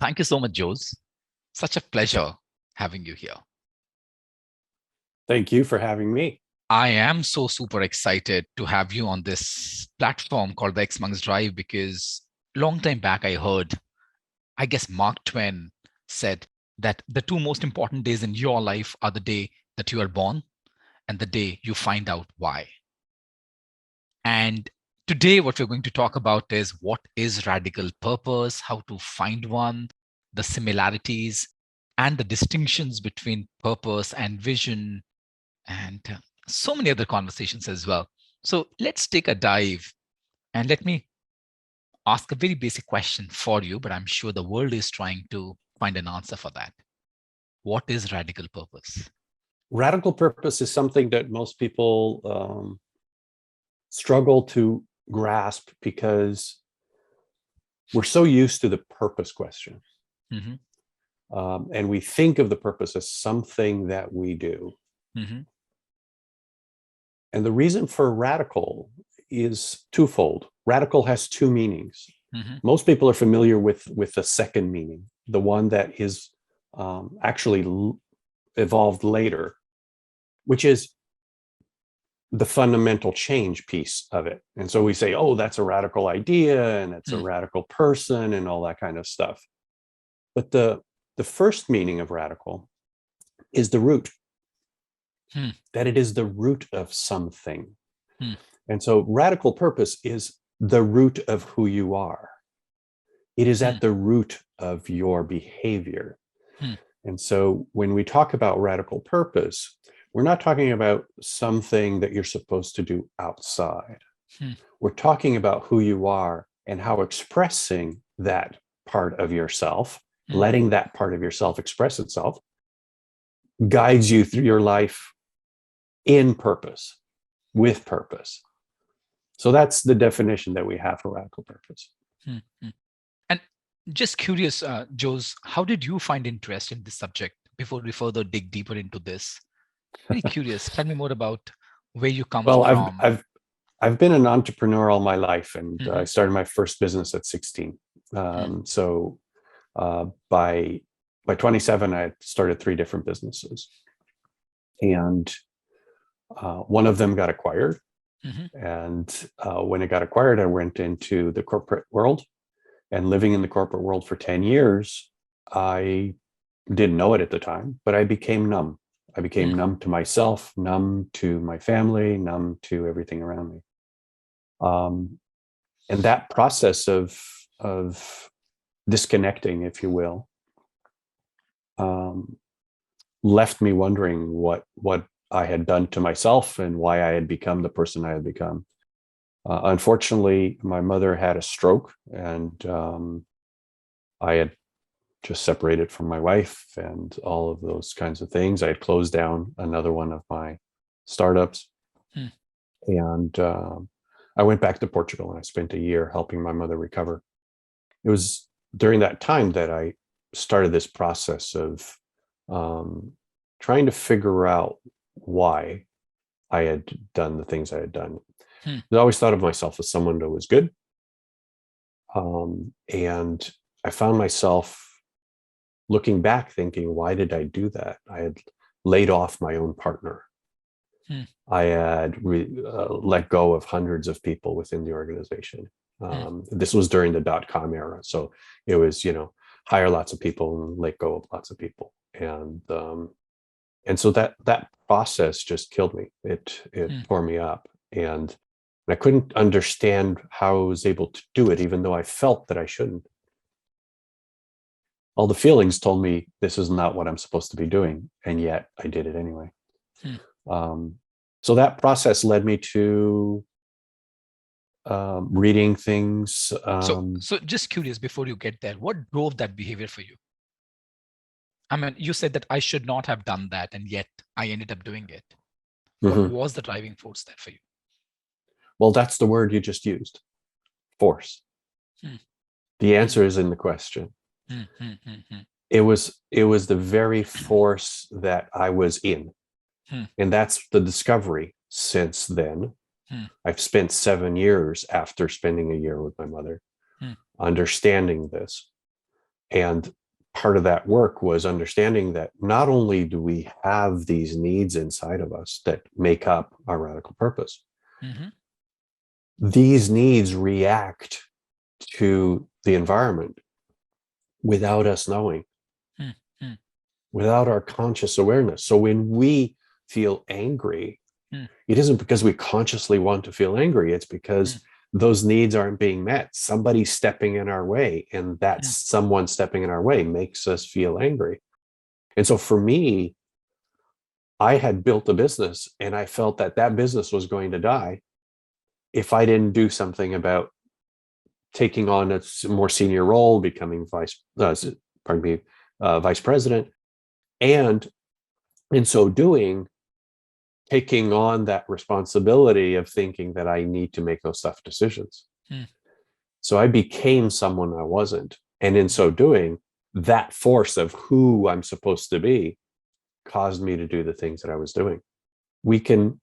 Thank you so much, Jose. Such a pleasure having you here. Thank you for having me. I am so super excited to have you on this platform called the X Monks Drive because long time back I heard, I guess Mark Twain said that the two most important days in your life are the day that you are born and the day you find out why. And today, what we're going to talk about is what is radical purpose, how to find one, the similarities, and the distinctions between purpose and vision, and so many other conversations as well. So let's take a dive and let me ask a very basic question for you, but I'm sure the world is trying to find an answer for that. What is radical purpose? Radical purpose is something that most people struggle to grasp because we're so used to the purpose question. Mm-hmm. And we think of the purpose as something that we do. Mm-hmm. And the reason for radical is twofold. Radical has two meanings. Mm-hmm. Most people are familiar with the second meaning, the one that is actually evolved later, which is the fundamental change piece of it. And so we say, oh, that's a radical idea and it's a radical person and all that kind of stuff. But the first meaning of radical is the root, that it is the root of something. And so radical purpose is the root of who you are. It is at the root of your behavior. And so when we talk about radical purpose, we're not talking about something that you're supposed to do outside. We're talking about who you are and how expressing that part of yourself, letting that part of yourself express itself, guides you through your life in purpose, with purpose. So that's the definition that we have for radical purpose. And just curious, Jose, how did you find interest in this subject before we further dig deeper into this? Very curious. Tell me more about where you come from. I've been an entrepreneur all my life, and I started my first business at 16. So by 27, I started 3 different businesses, and one of them got acquired. And when it got acquired, I went into the corporate world, and living in the corporate world for 10 years, I didn't know it at the time, but I became numb. I became numb to myself, numb to my family, numb to everything around me. And that process of disconnecting, if you will, left me wondering what I had done to myself and why I had become the person I had become. Unfortunately, my mother had a stroke, and I had just separated from my wife and all of those kinds of things. I had closed down another one of my startups. And I went back to Portugal, and I spent a year helping my mother recover. It was during that time that I started this process of trying to figure out why I had done the things I had done. I always thought of myself as someone that was good. And I found myself looking back thinking, why did I do that? I had laid off my own partner. I had let go of hundreds of people within the organization. This was during the .com era. So it was, hire lots of people and let go of lots of people. And so that process just killed me. It tore me up. And I couldn't understand how I was able to do it, even though I felt that I shouldn't. All the feelings told me this is not what I'm supposed to be doing. And yet I did it anyway. So that process led me to reading things. So just curious, before you get there, what drove that behavior for you? I mean, you said that I should not have done that, and yet I ended up doing it. What was the driving force there for you? Well, that's the word you just used, force. The answer is in the question. It was the very force that I was in. And that's the discovery since then. I've spent 7 years after spending a year with my mother, understanding this. And part of that work was understanding that not only do we have these needs inside of us that make up our radical purpose, Mm-hmm. these needs react to the environment without us knowing, Mm-hmm. without our conscious awareness. So when we feel angry, it isn't because we consciously want to feel angry. It's because those needs aren't being met. Somebody's stepping in our way, and that someone stepping in our way makes us feel angry. And so for me, I had built a business, and I felt that that business was going to die if I didn't do something about taking on a more senior role, becoming vice president, and in so doing, taking on that responsibility of thinking that I need to make those tough decisions. So I became someone I wasn't. And in so doing, that force of who I'm supposed to be caused me to do the things that I was doing. We can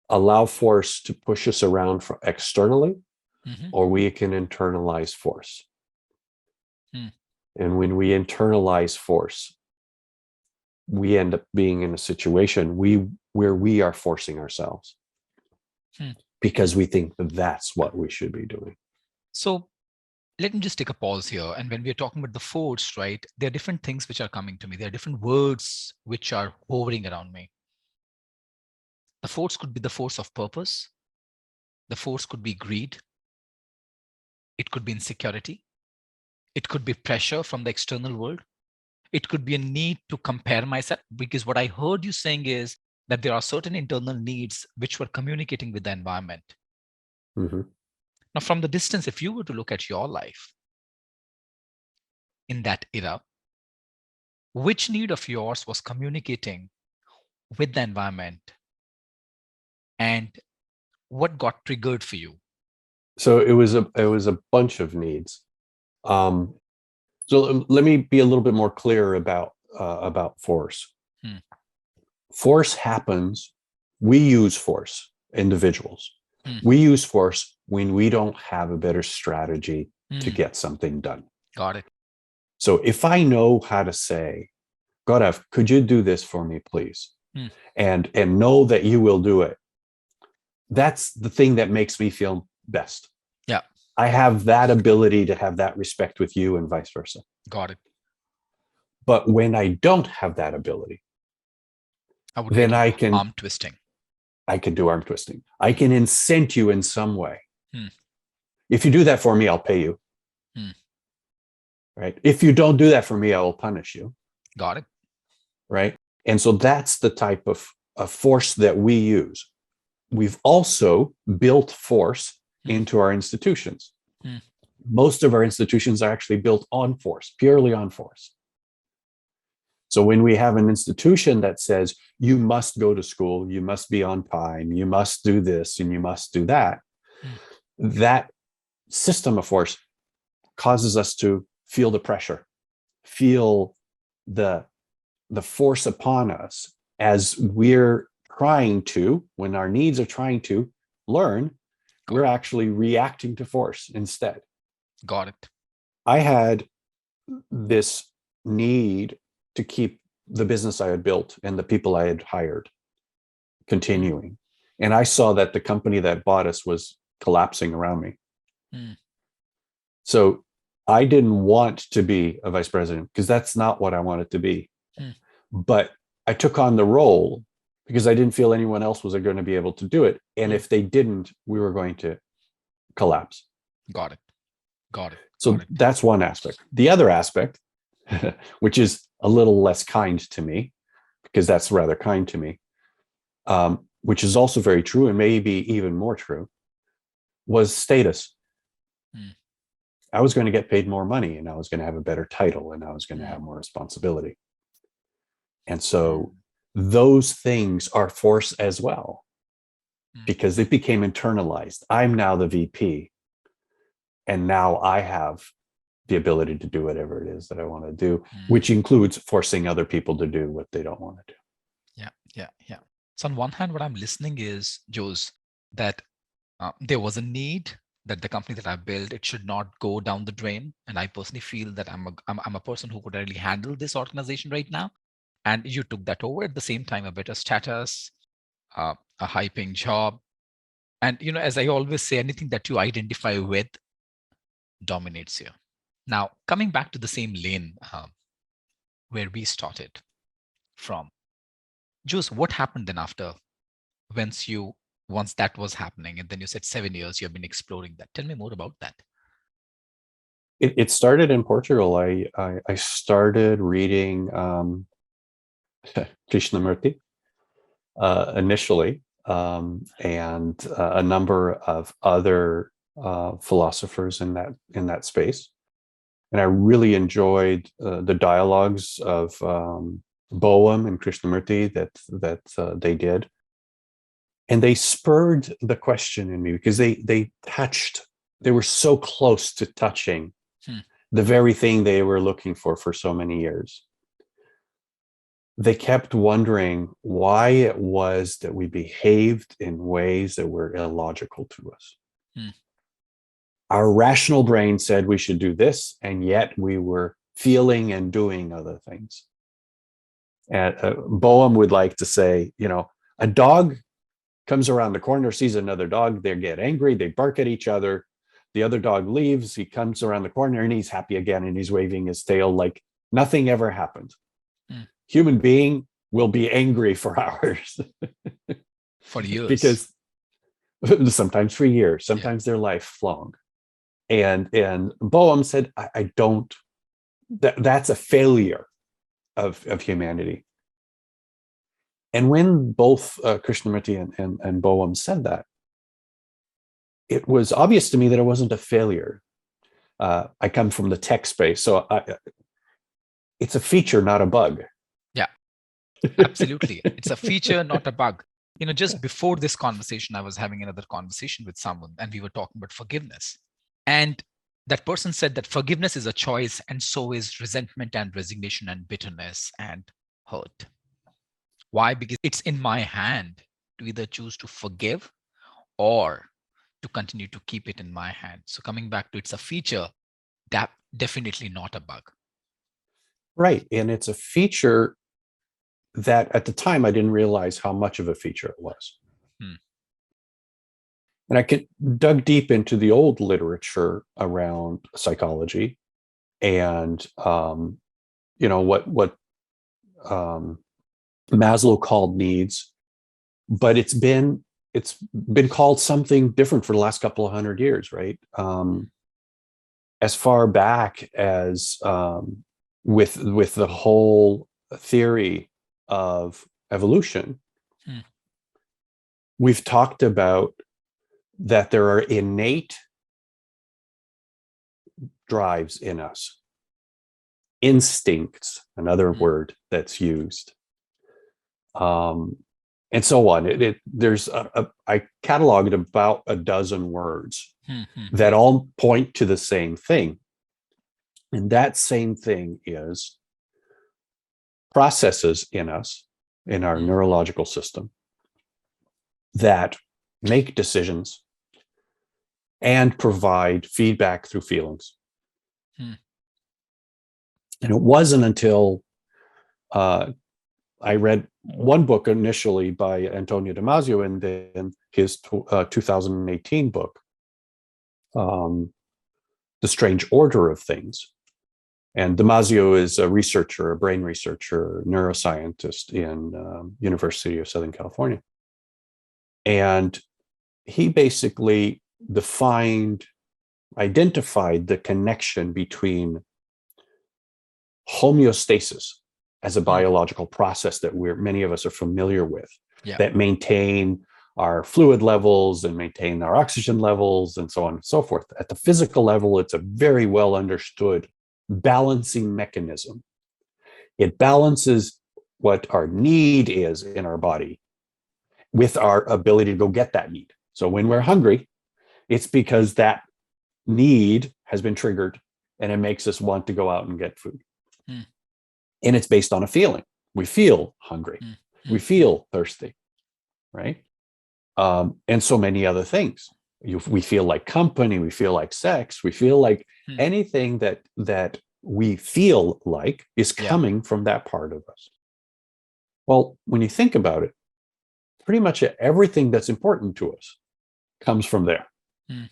allow force to push us around externally, or we can internalize force. And when we internalize force, we end up being in a situation where we are forcing ourselves because we think that that's what we should be doing. So let me just take a pause here. And when we're talking about the force, right, there are different things which are coming to me. There are different words which are hovering around me. The force could be the force of purpose. The force could be greed. It could be insecurity. It could be pressure from the external world. It could be a need to compare myself, because what I heard you saying is that there are certain internal needs which were communicating with the environment. Now, from the distance, if you were to look at your life in that era, which need of yours was communicating with the environment, and what got triggered for you? So it was a bunch of needs. So let me be a little bit more clear about force. Force happens. We use force, individuals. We use force when we don't have a better strategy to get something done. Got it. So if I know how to say, Gaurav, could you do this for me, please? And know that you will do it. That's the thing that makes me feel best. Yeah. I have that ability to have that respect with you and vice versa. Got it. But when I don't have that ability, then I can arm twisting. I can do arm twisting. I can incent you in some way. If you do that for me, I'll pay you. Right? If you don't do that for me, I will punish you. Got it. Right? And so that's the type of force that we use. We've also built force into our institutions. Most of our institutions are actually built on force, purely on force. So when we have an institution that says, you must go to school, you must be on time, you must do this, and you must do that, that system of force causes us to feel the pressure, feel the force upon us as we're trying to, when our needs are trying to learn, we're actually reacting to force instead. Got it. I had this need to keep the business I had built and the people I had hired continuing. And I saw that the company that bought us was collapsing around me. So I didn't want to be a vice president because that's not what I wanted to be. But I took on the role because I didn't feel anyone else was going to be able to do it. And if they didn't, we were going to collapse. Got it. So that's one aspect. The other aspect, which is a little less kind to me, because that's rather kind to me, which is also very true and maybe even more true, was status. I was going to get paid more money, and I was going to have a better title, and I was going to have more responsibility. And so those things are force as well, because it became internalized. I'm now the VP, and now I have the ability to do whatever it is that I want to do, which includes forcing other people to do what they don't want to do. Yeah. So on one hand, what I'm listening is, Jose, that there was a need that the company that I built, it should not go down the drain. And I personally feel that I'm a person who could really handle this organization right now. And you took that over at the same time, a better status, a high paying job. And, as I always say, anything that you identify with dominates you. Now, coming back to the same lane where we started from, Juice, what happened then after once that was happening? And then you said 7 years you have been exploring that. Tell me more about that. It started in Portugal. I started reading Krishnamurti initially, and a number of other philosophers in that space. And I really enjoyed the dialogues of Boehm and Krishnamurti that they did, and they spurred the question in me because they were so close to touching the very thing they were looking for so many years. They kept wondering why it was that we behaved in ways that were illogical to us. Our rational brain said we should do this, and yet we were feeling and doing other things. And Boehm would like to say, a dog comes around the corner, sees another dog, they get angry, they bark at each other. The other dog leaves, he comes around the corner and he's happy again, and he's waving his tail like nothing ever happened. Human being will be angry for hours. For years. Because sometimes for years, sometimes they're lifelong. And Boehm said, I don't, that's a failure of humanity. And when both Krishnamurti and Boehm said that, it was obvious to me that it wasn't a failure. I come from the tech space, so it's a feature, not a bug. Yeah, absolutely. It's a feature, not a bug. Just before this conversation, I was having another conversation with someone, and we were talking about forgiveness. And that person said that forgiveness is a choice, and so is resentment and resignation and bitterness and hurt. Why? Because it's in my hand to either choose to forgive or to continue to keep it in my hand. So coming back to it's a feature, that definitely not a bug. Right. And it's a feature that at the time I didn't realize how much of a feature it was. And I dug deep into the old literature around psychology and what Maslow called needs, but it's been called something different for the last couple of 100 years, right? As far back as with the whole theory of evolution, we've talked about that there are innate drives in us, instincts, another word that's used, and so on. I cataloged about a dozen words that all point to the same thing. And that same thing is processes in us, in our neurological system, that make decisions and provide feedback through feelings. And it wasn't until I read one book initially by Antonio Damasio, and then his 2018 book, The Strange Order of Things. And Damasio is a researcher, a brain researcher, neuroscientist in University of Southern California. And he basically identified the connection between homeostasis as a biological process that many of us are familiar with, that maintain our fluid levels and maintain our oxygen levels and so on and so forth. At the physical level, it's a very well understood balancing mechanism. It balances what our need is in our body with our ability to go get that need. So when we're hungry, it's because that need has been triggered and it makes us want to go out and get food. And it's based on a feeling. We feel hungry. We feel thirsty, right? And so many other things. We feel like company, we feel like sex, we feel like Hmm. anything that we feel like is Yeah. coming from that part of us. Well, when you think about it, pretty much everything that's important to us comes from there. Hmm.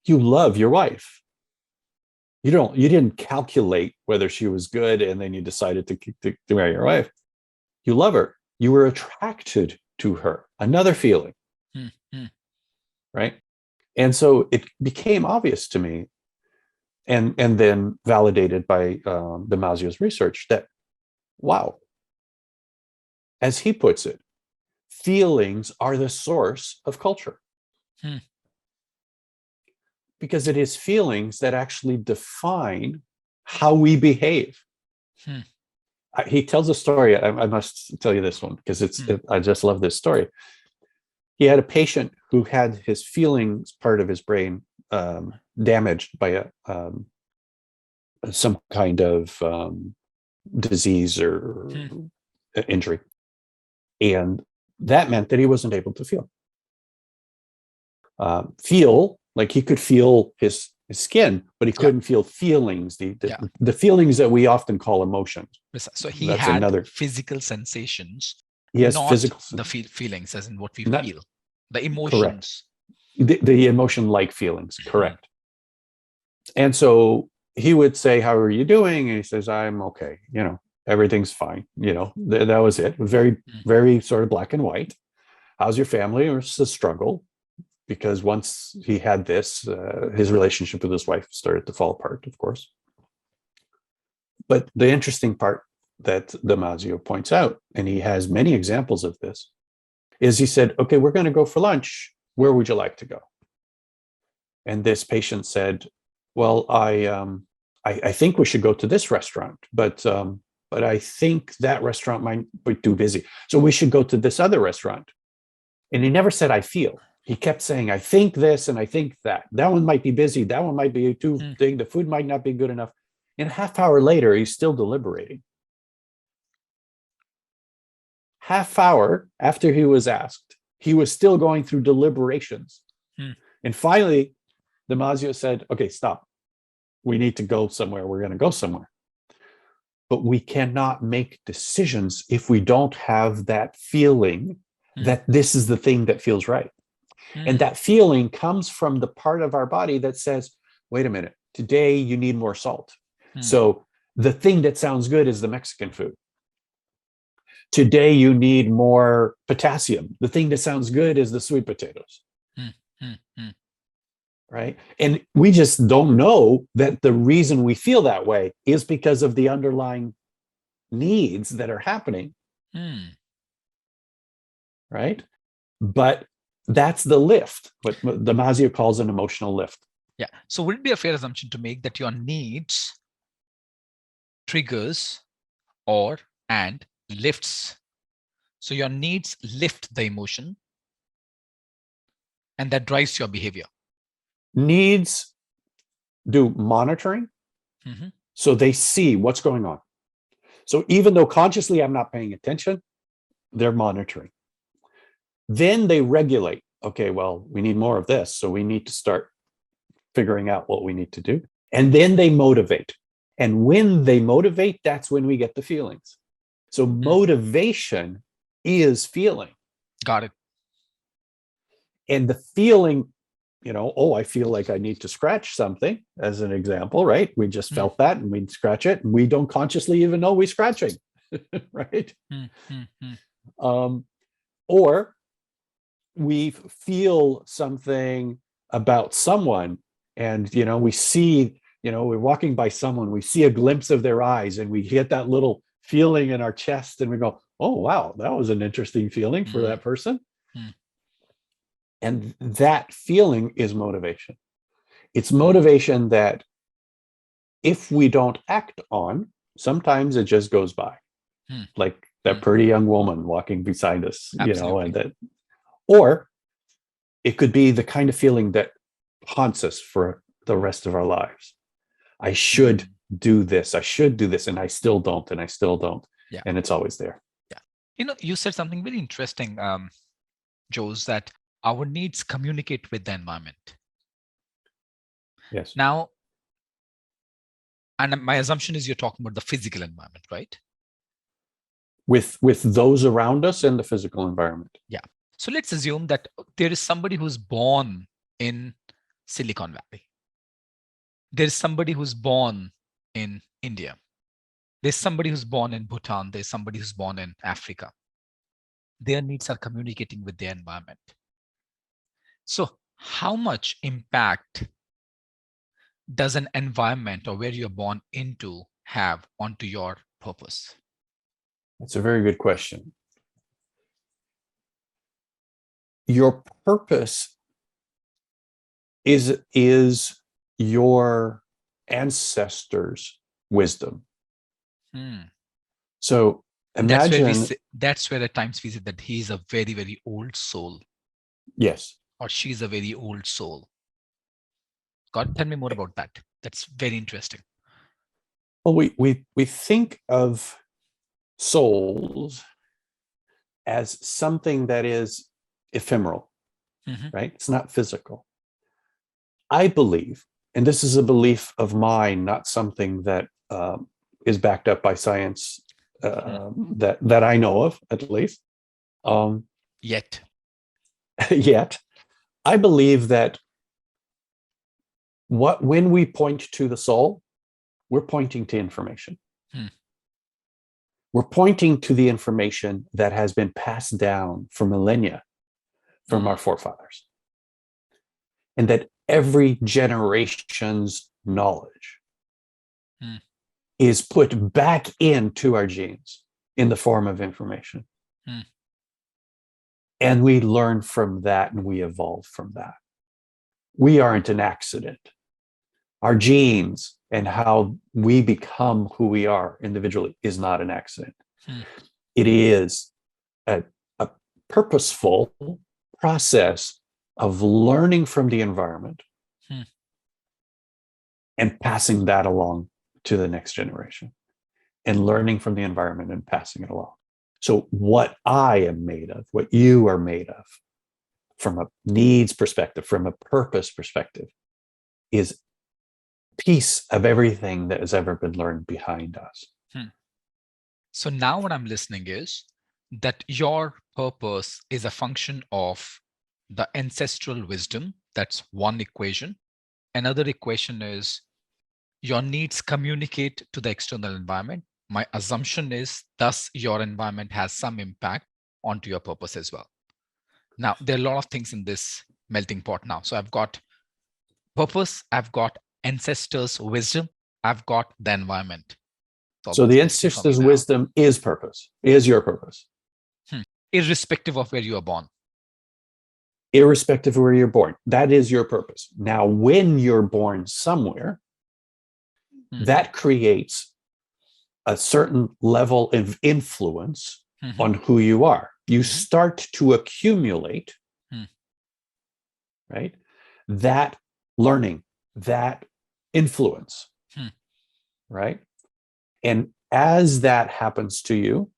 You love your wife. You didn't calculate whether she was good and then you decided to marry your wife. You love her. You were attracted to her. Another feeling, Hmm. Hmm. right? And so it became obvious to me, and then validated by Damasio's research, that wow, as he puts it, feelings are the source of culture. Hmm. Because it is feelings that actually define how we behave. Hmm. He tells a story. I must tell you this one because Hmm. I just love this story. He had a patient who had his feelings part of his brain damaged by some kind of disease or Hmm. injury, and that meant that he wasn't able to feel like he could feel his skin, but he Yeah. couldn't feel feelings, Yeah. the feelings that we often call emotions. So he That's had another. physical sensations, He has not physical, the feelings, as in what we not feel, the correct. emotions. The emotion like feelings, Hmm. correct. And so he would say, "How are you doing?" And he says, "I'm okay. Everything's fine." That was it. Very, Hmm. very sort of black and white. How's your family? Or it's a struggle, because once he had this, his relationship with his wife started to fall apart, of course. But the interesting part that Damasio points out, and he has many examples of this, is he said, "Okay, we're going to go for lunch. Where would you like to go?" And this patient said, "Well, I think we should go to this restaurant, but I think that restaurant might be too busy. So we should go to this other restaurant." And he never said, "I feel." He kept saying, "I think this and I think that. That one might be busy. That one might be too Hmm. thing. The food might not be good enough." And a half hour later, he's still deliberating. Half hour after he was asked, he was still going through deliberations. Hmm. And finally, Damasio said, "Okay, stop. We need to go somewhere. We're going to go somewhere." But we cannot make decisions if we don't have that feeling Hmm. that this is the thing that feels right. And Hmm. that feeling comes from the part of our body that says, "Wait a minute, today you need more salt." Hmm. So the thing that sounds good is the Mexican food. Today you need more potassium. The thing that sounds good is the sweet potatoes. Hmm. Hmm. Hmm. Right. And we just don't know that the reason we feel that way is because of the underlying needs that are happening. Hmm. Right. But that's the lift, what Damasio calls an emotional lift. Yeah. So would it be a fair assumption to make that your needs triggers or and lifts? So your needs lift the emotion and that drives your behavior. Needs do monitoring, Hmm. so they see what's going on. So even though consciously I'm not paying attention, they're monitoring. Then they regulate. Okay, well, we need more of this, so we need to start figuring out what we need to do. And then they motivate. And when they motivate, that's when we get the feelings. So Hmm. motivation is feeling. Got it. And the feeling, oh, I feel like I need to scratch something, as an example, right? We just Hmm. felt that and we'd scratch it. And we don't consciously even know we're scratching, right? Hmm. Hmm. Hmm. Um, or we feel something about someone, and we see, we're walking by someone, we see a glimpse of their eyes, and we get that little feeling in our chest, and we go, "Oh wow, that was an interesting feeling for Hmm. that person." Hmm. And that feeling is motivation. It's Hmm. motivation that if we don't act on, sometimes it just goes by, Hmm. like Hmm. that pretty young woman walking beside us, and Absolutely. that, or it could be the kind of feeling that haunts us for the rest of our lives. I should Hmm. do this. I should do this. And I still don't. And I still don't. Yeah. And it's always there. Yeah. You said something very interesting, Jose, that our needs communicate with the environment. Yes. Now, and my assumption is you're talking about the physical environment, right? With those around us and the physical environment. Yeah. So let's assume that there is somebody who's born in Silicon Valley. There's somebody who's born in India. There's somebody who's born in Bhutan. There's somebody who's born in Africa. Their needs are communicating with their environment. So how much impact does an environment or where you're born into have onto your purpose? That's a very good question. Your purpose is your ancestors' wisdom. So imagine that's where at times we say that he's a very, very old soul. Yes. Or she's a very old soul. God, tell me more about that. That's very interesting. Well, we think of souls as something that is ephemeral, right? It's not physical. I believe, and this is a belief of mine, not something that is backed up by science that I know of, at least. Yet. I believe that when we point to the soul, we're pointing to information. We're pointing to the information that has been passed down for millennia from our forefathers. And that every generation's knowledge is put back into our genes in the form of information. And we learn from that and we evolve from that. We aren't an accident. Our genes and how we become who we are individually is not an accident. It is a purposeful process of learning from the environment and passing that along to the next generation, and learning from the environment and passing it along. So what I am made of, what you are made of, from a needs perspective, from a purpose perspective, is piece of everything that has ever been learned behind us. So now what I'm listening is that your purpose is a function of the ancestral wisdom. That's one equation. Another equation is your needs communicate to the external environment. My assumption is thus your environment has some impact onto your purpose as well. Now, there are a lot of things in this melting pot now. So I've got purpose, I've got ancestors' wisdom, I've got the environment. So the ancestors' wisdom is purpose, is your purpose. Irrespective of where you are born. Irrespective of where you're born. That is your purpose. Now, when you're born somewhere, that creates a certain level of influence on who you are. You start to accumulate, right? That learning, that influence, right? And as that happens to you,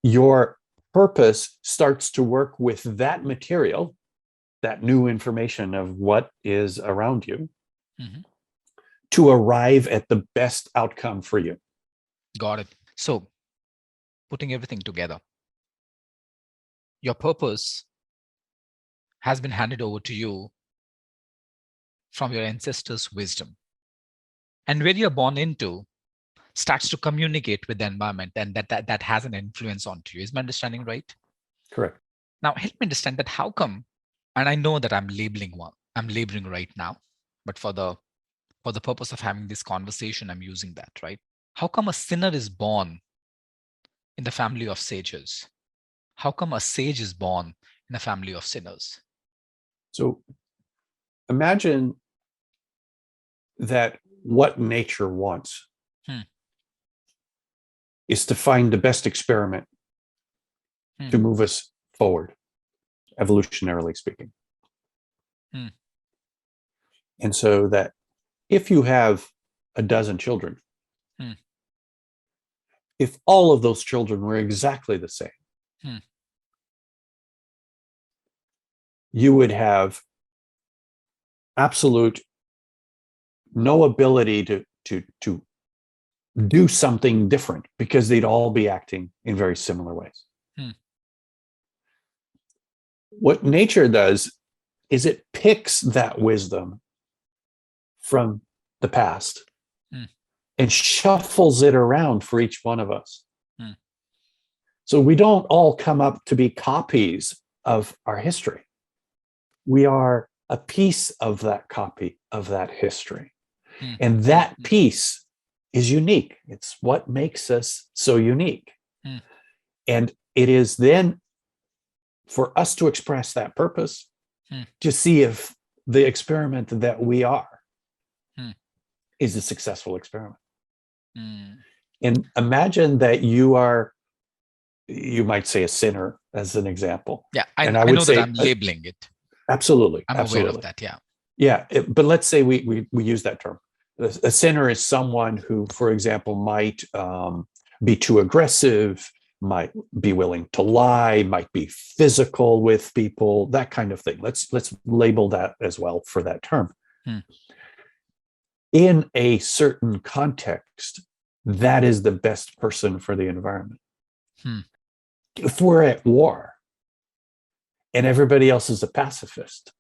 your purpose starts to work with that material, that new information of what is around you, to arrive at the best outcome for you. Got it. So, putting everything together, your purpose has been handed over to you from your ancestors' wisdom. And where you're born into starts to communicate with the environment, and that has an influence onto you. Is my understanding right? Correct. Now, help me understand that how come, and I know that I'm labeling right now, but for the purpose of having this conversation, I'm using that, right? How come a sinner is born in the family of sages? How come a sage is born in a family of sinners? So imagine that what nature wants is to find the best experiment to move us forward, evolutionarily speaking. And so that if you have a dozen children, if all of those children were exactly the same, you would have absolute no ability to do something different because they'd all be acting in very similar ways. Hmm. What nature does is it picks that wisdom from the past Hmm. and shuffles it around for each one of us. Hmm. So we don't all come up to be copies of our history. We are a piece of that copy of that history. Hmm. And that piece is unique. It's what makes us so unique. Hmm. And it is then for us to express that purpose to see if the experiment that we are is a successful experiment. And imagine that you might say a sinner as an example. Yeah, and I would know that say I'm labeling it. absolutely, I'm aware of absolutely. that. Yeah. Yeah, but let's say we use that term. A sinner is someone who, for example, might be too aggressive, might be willing to lie, might be physical with people, that kind of thing. Let's label that as well for that term. In a certain context, that is the best person for the environment. If we're at war and everybody else is a pacifist,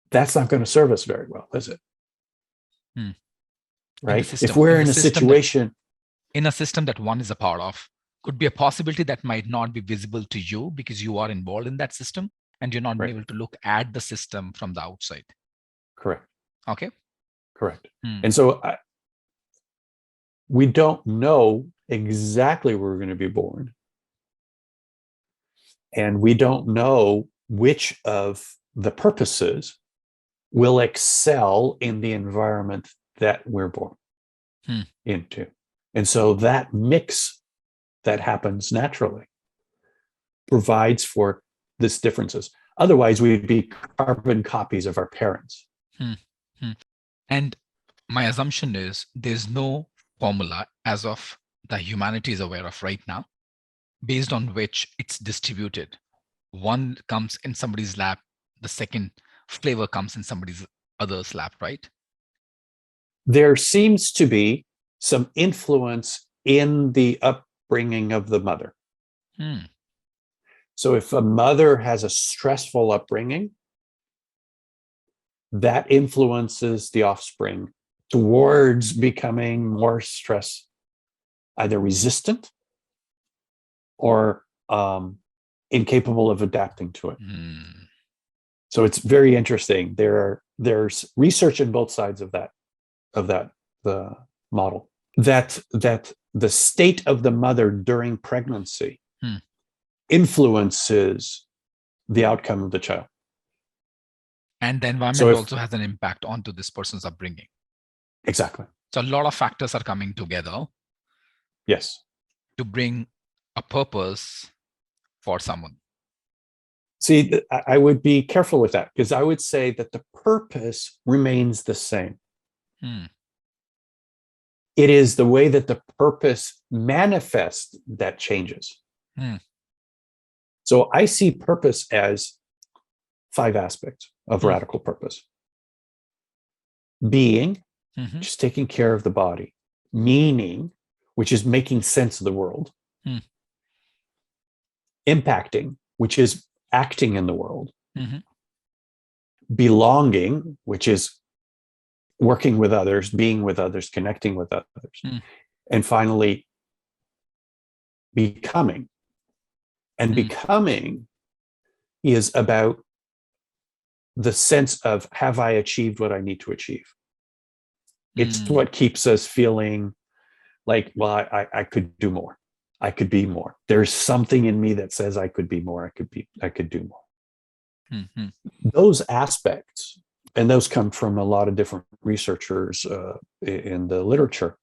that's not going to serve us very well, is it? Right? If we're in a situation, in a system that one is a part of, could be a possibility that might not be visible to you because you are involved in that system and you're not right, able to look at the system from the outside. Correct. Okay. Correct. And so we don't know exactly where we're going to be born. And we don't know which of the purposes will excel in the environment that we're born into. And so that mix that happens naturally provides for this differences. Otherwise, we'd be carbon copies of our parents. And my assumption is there's no formula as of the humanity is aware of right now, based on which it's distributed. One comes in somebody's lap, the second flavor comes in somebody's other's lap, right? There seems to be some influence in the upbringing of the mother. So if a mother has a stressful upbringing, that influences the offspring towards becoming more stress, either resistant or incapable of adapting to it. So it's very interesting. There's research in both sides of the model that the state of the mother during pregnancy influences the outcome of the child. And the environment also has an impact onto this person's upbringing. Exactly. So a lot of factors are coming together. Yes. To bring a purpose for someone. See, I would be careful with that because I would say that the purpose remains the same. It is the way that the purpose manifests that changes. So I see purpose as 5 aspects of radical purpose. Being, just taking care of the body. Meaning, which is making sense of the world. Impacting, which is acting in the world. Belonging, which is working with others, being with others, connecting with others. And finally, becoming. And becoming is about the sense of, have I achieved what I need to achieve? It's what keeps us feeling like, well, I could do more. I could be more. There's something in me that says I could be more. I could do more. Those aspects, and those come from a lot of different researchers in the literature.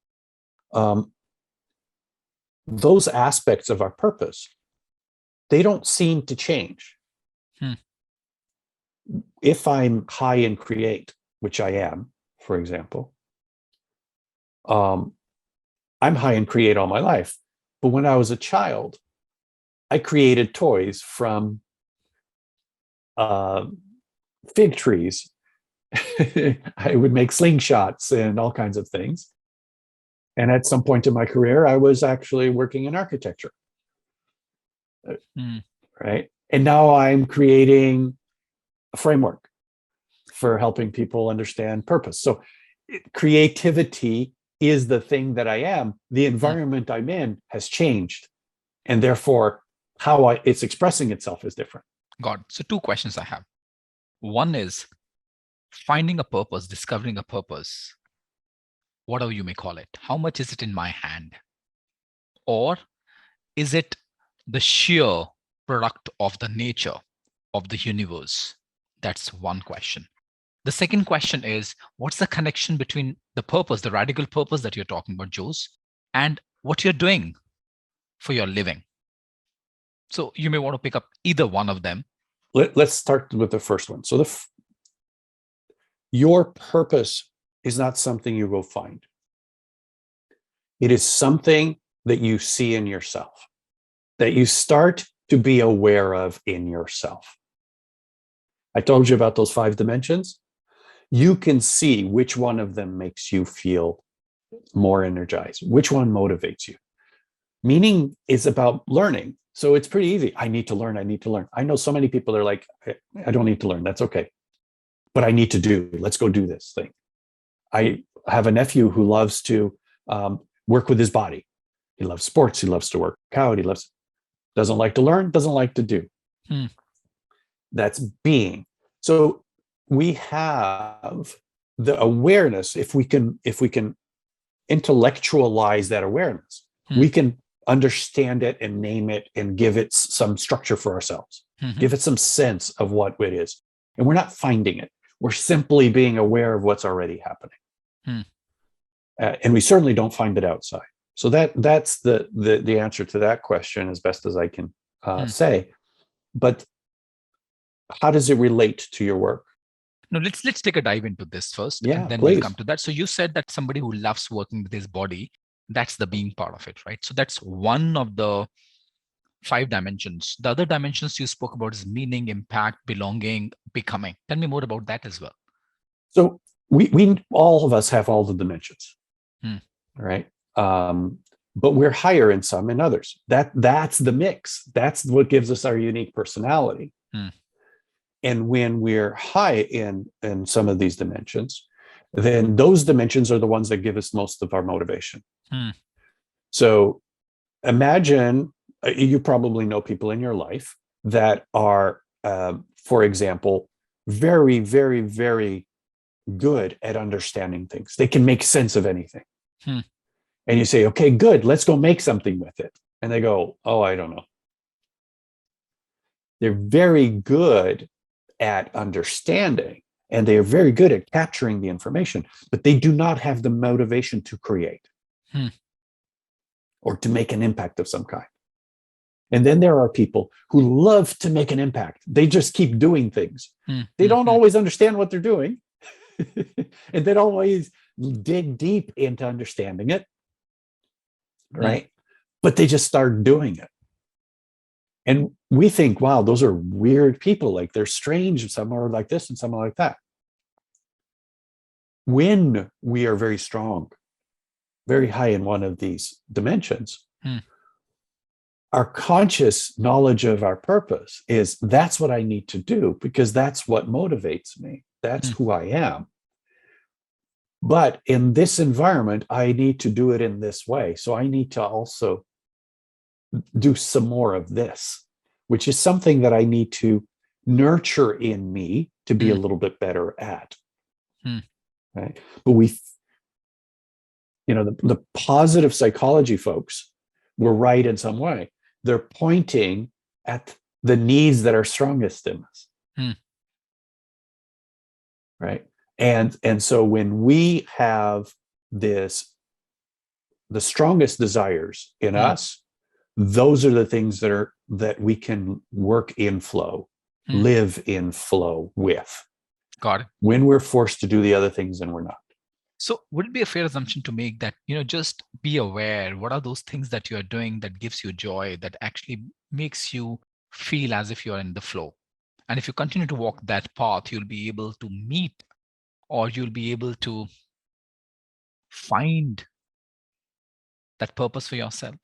Those aspects of our purpose, they don't seem to change. If I'm high in create, which I am, for example, I'm high in create all my life. But when I was a child, I created toys from uh, fig trees. I would make slingshots and all kinds of things. And at some point in my career, I was actually working in architecture. Mm. Right. And now I'm creating a framework for helping people understand purpose. So creativity is the thing that I am. The environment I'm in has changed. And therefore, how it's expressing itself is different. God. So two questions I have. One is finding a purpose, discovering a purpose, whatever you may call it. How much is it in my hand? Or is it the sheer product of the nature of the universe? That's one question. The second question is, what's the connection between the purpose, the radical purpose that you're talking about, Jose, and what you're doing for your living? So you may want to pick up either one of them. Let's start with the first one. So your purpose is not something you go find. It is something that you see in yourself, that you start to be aware of in yourself. I told you about those 5 dimensions. You can see which one of them makes you feel more energized, which one motivates you. Meaning is about learning. So it's pretty easy. I need to learn. I need to learn. I know so many people are like, I don't need to learn. That's okay. But I need to do. Let's go do this thing. I have a nephew who loves to work with his body. He loves sports. He loves to work out. Doesn't like to learn, doesn't like to do. That's being. So we have the awareness. If we can intellectualize that awareness, we can understand it and name it and give it some structure for ourselves, give it some sense of what it is. And we're not finding it. We're simply being aware of what's already happening. And we certainly don't find it outside. So that's the answer to that question as best as I can say. But how does it relate to your work? No, let's take a dive into this first, Yeah, and then please. we'll come to that. So you said that somebody who loves working with his body, that's the being part of it, right? So that's one of the 5 dimensions. The other dimensions you spoke about is meaning, impact, belonging, becoming. Tell me more about that as well. So we all of us have all the dimensions, right? But we're higher in some and others. That's the mix. That's what gives us our unique personality. And when we're high in some of these dimensions, then those dimensions are the ones that give us most of our motivation. So imagine, you probably know people in your life that are, for example, very, very, very good at understanding things. They can make sense of anything. And you say, okay, good, let's go make something with it. And they go, oh, I don't know. They're very good at understanding, and they are very good at capturing the information, but they do not have the motivation to create or to make an impact of some kind. And then there are people who love to make an impact. They just keep doing things. They don't always understand what they're doing, and they don't always dig deep into understanding it, right? But they just start doing it. And we think, wow, those are weird people. Like they're strange. Some are like this and some are like that. When we are very strong, very high in one of these dimensions, our conscious knowledge of our purpose is that's what I need to do because that's what motivates me. That's who I am. But in this environment, I need to do it in this way. So I need to also do some more of this, which is something that I need to nurture in me to be a little bit better at. Right? But the positive psychology folks were right in some way. They're pointing at the needs that are strongest in us. Right. And so when we have the strongest desires in us, those are the things that we can work in flow, live in flow with. Got it. When we're forced to do the other things and we're not. So would it be a fair assumption to make that, just be aware, what are those things that you're doing that gives you joy, that actually makes you feel as if you're in the flow? And if you continue to walk that path, you'll be able to meet, or you'll be able to find that purpose for yourself.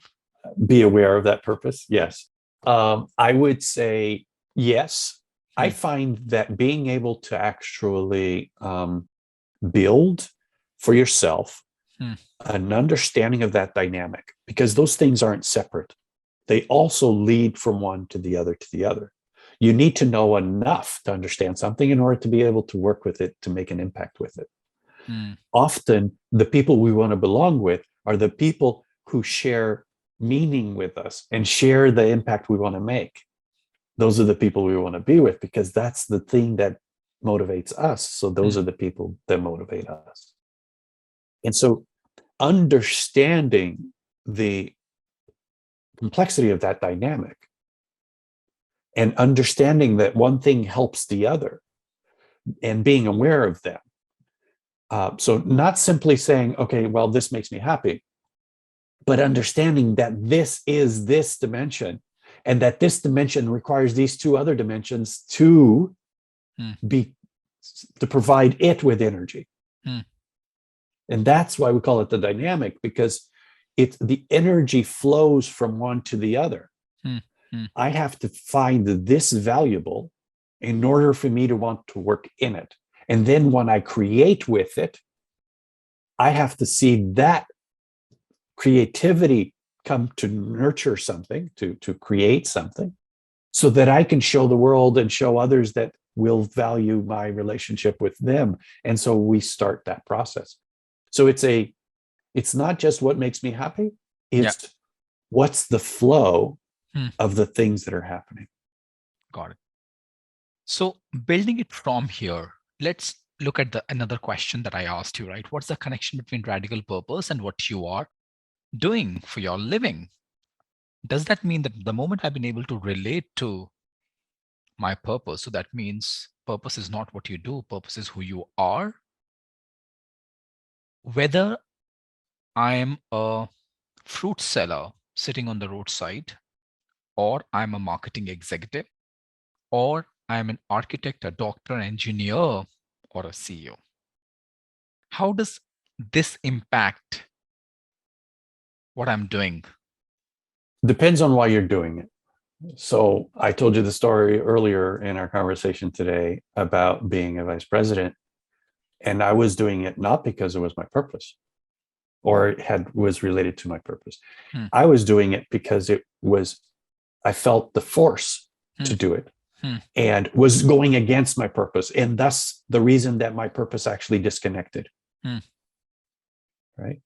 Be aware of that purpose. Yes. I would say yes. I find that being able to actually build for yourself an understanding of that dynamic, because those things aren't separate. They also lead from one to the other to the other. You need to know enough to understand something in order to be able to work with it, to make an impact with it. Often, the people we want to belong with are the people who share meaning with us and share the impact we want to make. Those are the people we want to be with, because that's the thing that motivates us. So those are the people that motivate us. And so understanding the complexity of that dynamic and understanding that one thing helps the other and being aware of them. So not simply saying, okay, well, this makes me happy, but understanding that this is this dimension, and that this dimension requires these two other dimensions to provide it with energy. And that's why we call it the dynamic, because the energy flows from one to the other. I have to find this valuable in order for me to want to work in it. And then when I create with it, I have to see that creativity come to nurture something, to create something, so that I can show the world and show others that will value my relationship with them. And so we start that process. So it's not just what makes me happy, it's what's the flow of the things that are happening. Got it. So building it from here, let's look at another question that I asked you, right? What's the connection between radical purpose and what you are doing for your living? Does that mean that the moment I've been able to relate to my purpose, so that means purpose is not what you do, purpose is who you are? Whether I'm a fruit seller sitting on the roadside, or I'm a marketing executive, or I'm an architect, a doctor, an engineer, or a CEO. How does this impact what I'm doing? Depends on why you're doing it. So I told you the story earlier in our conversation today about being a vice president, and I was doing it not because it was my purpose or it was related to my purpose. I was doing it because I felt the force to do it and was going against my purpose. And thus the reason that my purpose actually disconnected. Right.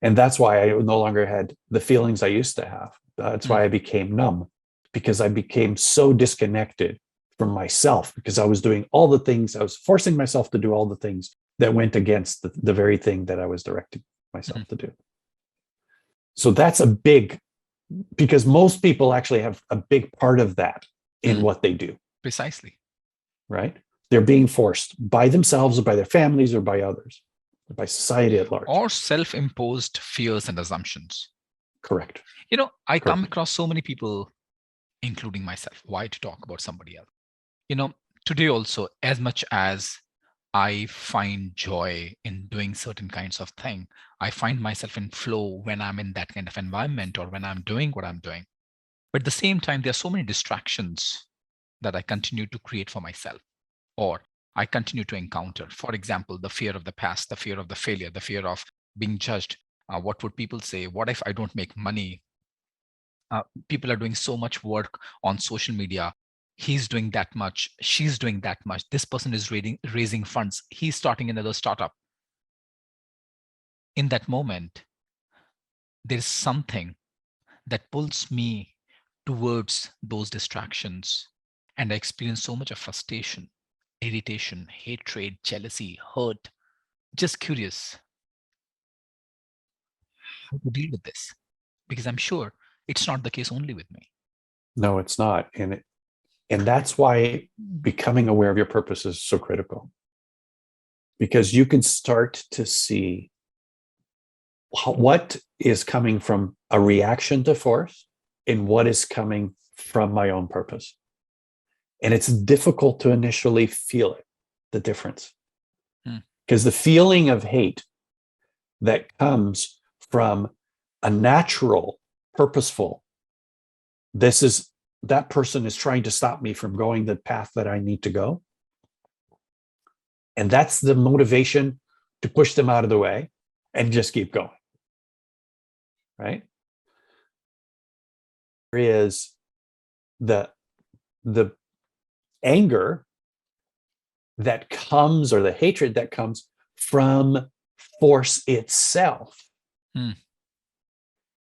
And that's why I no longer had the feelings I used to have. That's why I became numb, because I became so disconnected from myself, because I was doing all the things, I was forcing myself to do all the things that went against the very thing that I was directing myself to do. So that's because most people actually have a big part of that in what they do. Precisely. Right? They're being forced by themselves or by their families or by others, or by society at large. Or self-imposed fears and assumptions. Correct. I come across so many people, including myself. Why to talk about somebody else? Today also, as much as I find joy in doing certain kinds of thing, I find myself in flow when I'm in that kind of environment or when I'm doing what I'm doing. But at the same time, there are so many distractions that I continue to create for myself, or I continue to encounter. For example, the fear of the past, the fear of the failure, the fear of being judged. What would people say? What if I don't make money? People are doing so much work on social media. He's doing that much. She's doing that much. This person is raising funds. He's starting another startup. In that moment, there's something that pulls me towards those distractions. And I experience so much of frustration, irritation, hatred, jealousy, hurt. Just curious how to deal with this, because I'm sure it's not the case only with me. No, it's not. And that's why becoming aware of your purpose is so critical, because you can start to see what is coming from a reaction to force and what is coming from my own purpose. And it's difficult to initially feel it, the difference. Hmm. Because the feeling of hate that comes from a natural, purposeful, that person is trying to stop me from going the path that I need to go. And that's the motivation to push them out of the way and just keep going. Right? There is the anger that comes, or the hatred that comes from force itself. Hmm.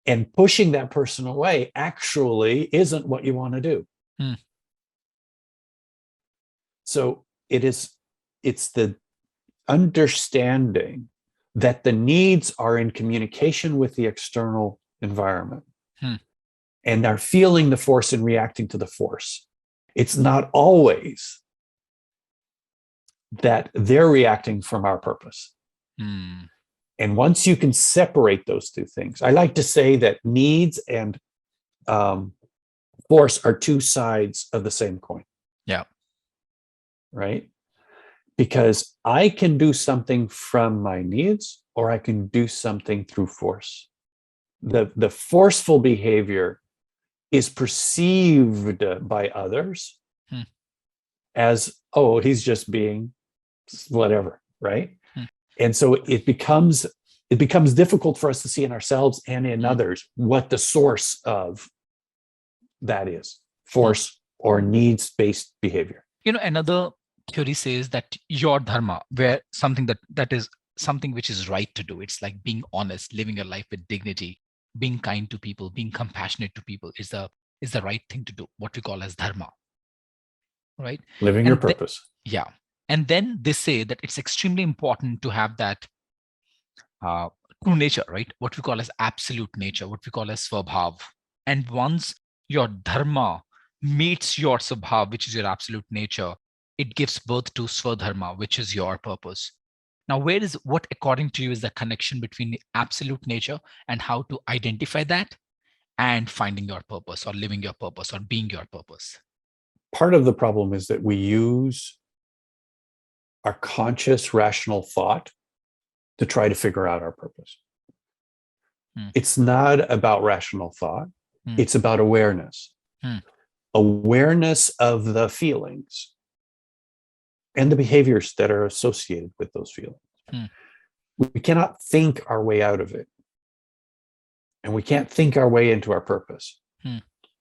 And pushing that person away actually isn't what you want to do. Hmm. So it's the understanding that the needs are in communication with the external environment, and are feeling the force and reacting to the force. It's not always that they're reacting from our purpose. And once you can separate those two things, I like to say that needs and force are two sides of the same coin. Yeah. Right? Because I can do something from my needs, or I can do something through force. The forceful behavior is perceived by others as, oh, he's just being whatever, right? And so it becomes difficult for us to see in ourselves and in others what the source of that is, force or needs-based behavior. Another theory says that your dharma, where something that is something which is right to do, it's like being honest, living your life with dignity, being kind to people, being compassionate to people is the right thing to do, what we call as dharma, right? Living your purpose. Yeah. And then they say that it's extremely important to have that true nature, right? What we call as absolute nature, what we call as svabhav. And once your dharma meets your svabhav, which is your absolute nature, it gives birth to swadharma, which is your purpose. Now, what according to you is the connection between the absolute nature and how to identify that and finding your purpose or living your purpose or being your purpose? Part of the problem is that we use our conscious, rational thought to try to figure out our purpose. It's not about rational thought. It's about awareness. Awareness of the feelings and the behaviors that are associated with those feelings. We cannot think our way out of it. And we can't think our way into our purpose.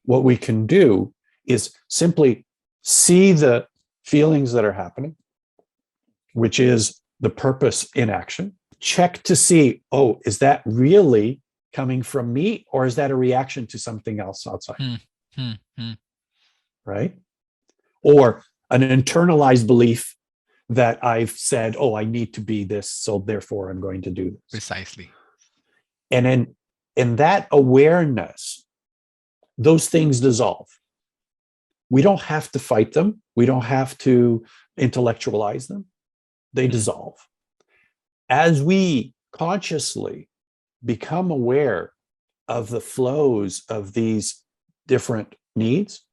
What we can do is simply see the feelings that are happening, which is the purpose in action. Check to see, oh, is that really coming from me, or is that a reaction to something else outside? Right? Or an internalized belief that I've said, oh, I need to be this, so therefore I'm going to do this. Precisely. And in that awareness, those things dissolve. We don't have to fight them. We don't have to intellectualize them. They dissolve. As we consciously become aware of the flows of these different needs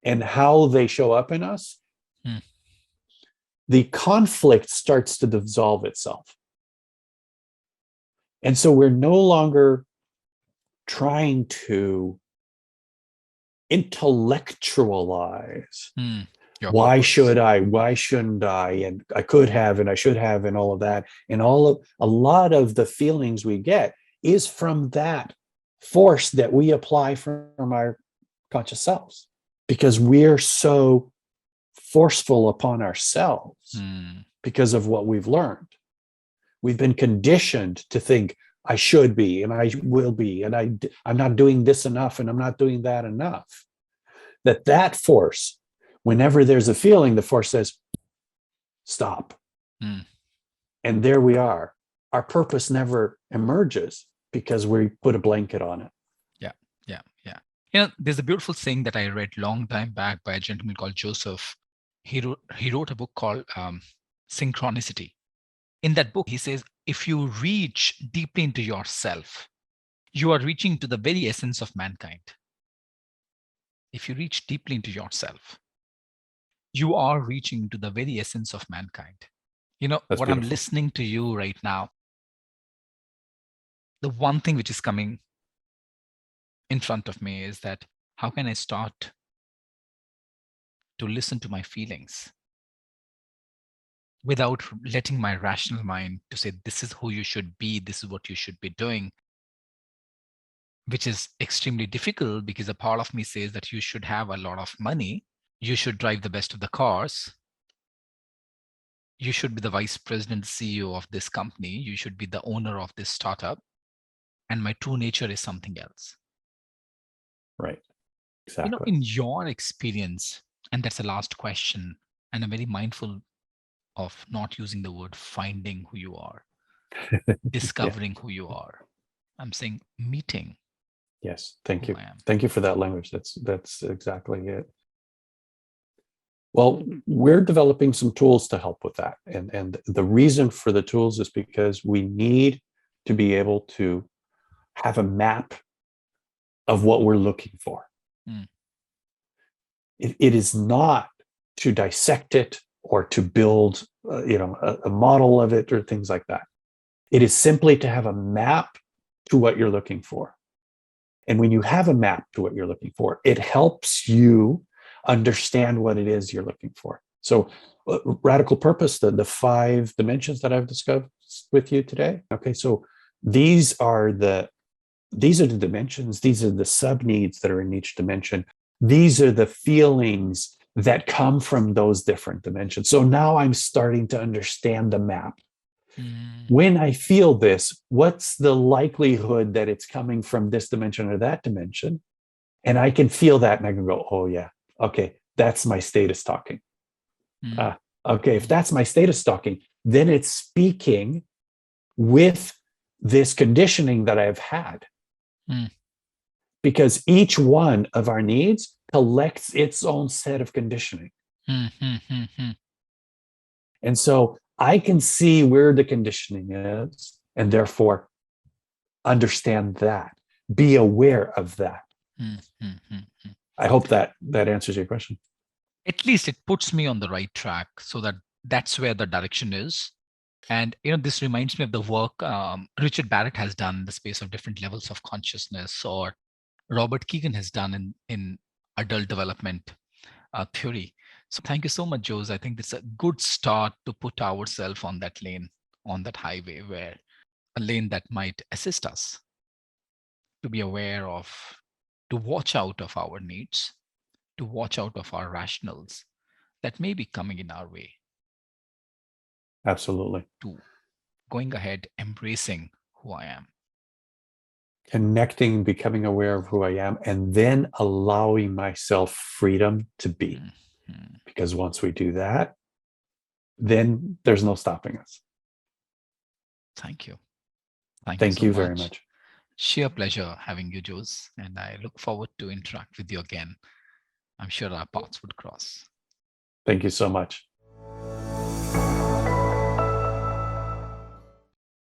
and how they show up in us, the conflict starts to dissolve itself. And so we're no longer trying to intellectualize why should I, why shouldn't I, and I could have, and I should have, and all of that. And a lot of the feelings we get is from that force that we apply from our conscious selves, because we're so forceful upon ourselves because of what we've learned. We've been conditioned to think I should be, and I will be, and I'm not doing this enough, and I'm not doing that enough. That force, whenever there's a feeling, the force says, stop. And there we are. Our purpose never emerges because we put a blanket on it. Yeah. There's a beautiful saying that I read long time back by a gentleman called Joseph. He wrote a book called Synchronicity. In that book, he says, if you reach deeply into yourself, you are reaching to the very essence of mankind. if you reach deeply into yourself, you are reaching to the very essence of mankind. That's What I'm beautiful. listening to you right now, the one thing which is coming in front of me is that how can I start to listen to my feelings without letting my rational mind to say, this is who you should be, this is what you should be doing, which is extremely difficult because a part of me says that you should have a lot of money, you should drive the best of the cars, you should be the vice president, CEO of this company, you should be the owner of this startup, and my true nature is something else. Right. Exactly. In your experience, and that's the last question, and I'm very mindful of not using the word finding who you are, Yeah. discovering who you are. I'm saying meeting Yes. Thank who you. I am. Thank you for that language. That's exactly it. Well, we're developing some tools to help with that. And the reason for the tools is because we need to be able to have a map of what we're looking for. Mm. It is not to dissect it or to build a model of it or things like that. It is simply to have a map to what you're looking for. And when you have a map to what you're looking for, it helps you understand what it is you're looking for. So radical purpose, the 5 dimensions that I've discussed with you today. Okay, so these are the dimensions, these are the sub needs that are in each dimension. These are the feelings that come from those different dimensions. So now I'm starting to understand the map. When I feel this, what's the likelihood that it's coming from this dimension or that dimension? And I can feel that and I can go, oh, yeah, okay, that's my status talking. Okay, if that's my status talking, then it's speaking with this conditioning that I've had. Because each one of our needs collects its own set of conditioning. And so I can see where the conditioning is and therefore understand that, be aware of that. I hope that answers your question. At least it puts me on the right track so that that's where the direction is. And this reminds me of the work Richard Barrett has done in the space of different levels of consciousness, or Robert Keegan has done in adult development theory. So thank you so much, Jose. I think it's a good start to put ourselves on that lane, on that highway, where a lane that might assist us to be aware of, to watch out of our needs, to watch out of our rationals that may be coming in our way. Absolutely. To going ahead, embracing who I am. Connecting, becoming aware of who I am, and then allowing myself freedom to be. Because once we do that, then there's no stopping us. Thank you. Thank you very much. Sheer pleasure having you, Jose, and I look forward to interact with you again. I'm sure our paths would cross. Thank you so much.